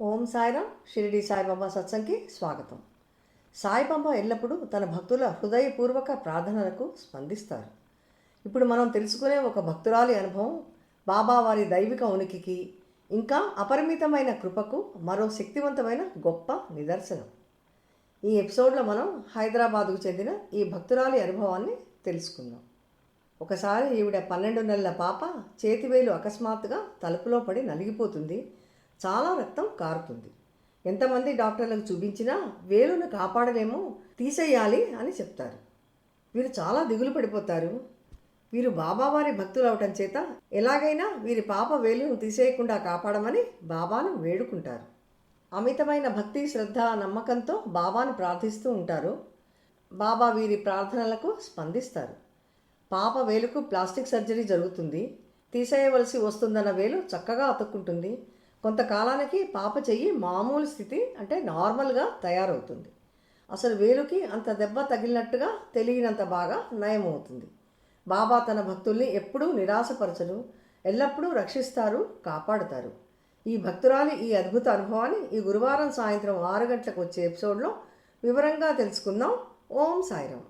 ఓం సాయిరామ్. షిరిడి సాయిబాబా సత్సంగ్కి స్వాగతం. సాయిబాబా ఎల్లప్పుడూ తన భక్తుల హృదయపూర్వక ప్రార్థనలకు స్పందిస్తారు. ఇప్పుడు మనం తెలుసుకునే ఒక భక్తురాలి అనుభవం బాబా వారి దైవిక ఉనికికి ఇంకా అపరిమితమైన కృపకు మరో శక్తివంతమైన గొప్ప నిదర్శనం. ఈ ఎపిసోడ్లో మనం హైదరాబాదుకు చెందిన ఈ భక్తురాలి అనుభవాన్ని తెలుసుకుందాం. ఒకసారి ఈవిడ 12 నెలల పాప చేతివేలు అకస్మాత్తుగా తలుపులో పడి నలిగిపోతుంది. చాలా రక్తం కారుతుంది. ఎంతమంది డాక్టర్లకు చూపించినా వేలును కాపాడలేమో, తీసేయాలి అని చెప్తారు. వీరు చాలా దిగులు పడిపోతారు. వీరు బాబావారి భక్తులు అవటం చేత ఎలాగైనా వీరి పాప వేలును తీసేయకుండా కాపాడమని బాబాను వేడుకుంటారు. అమితమైన భక్తి, శ్రద్ధ, నమ్మకంతో బాబాను ప్రార్థిస్తూ ఉంటారు. బాబా వీరి ప్రార్థనలకు స్పందిస్తారు. పాప వేలుకు ప్లాస్టిక్ సర్జరీ జరుగుతుంది. తీసేయవలసి వస్తుందన్న వేలు చక్కగా అతుక్కుంటుంది. కొంతకాలానికి పాప చెయ్యి మామూలు స్థితి అంటే నార్మల్గా తయారవుతుంది. అసలు వేలుకి అంత దెబ్బ తగిలినట్టుగా తెలియనంత బాగా నయమవుతుంది. బాబా తన భక్తుల్ని ఎప్పుడూ నిరాశపరచరు, ఎల్లప్పుడూ రక్షిస్తారు, కాపాడుతారు. ఈ భక్తురాలి ఈ అద్భుత అనుభవాన్ని ఈ గురువారం సాయంత్రం 6 గంటలకు వచ్చే ఎపిసోడ్లో వివరంగా తెలుసుకుందాం. ఓం సాయిరామ్.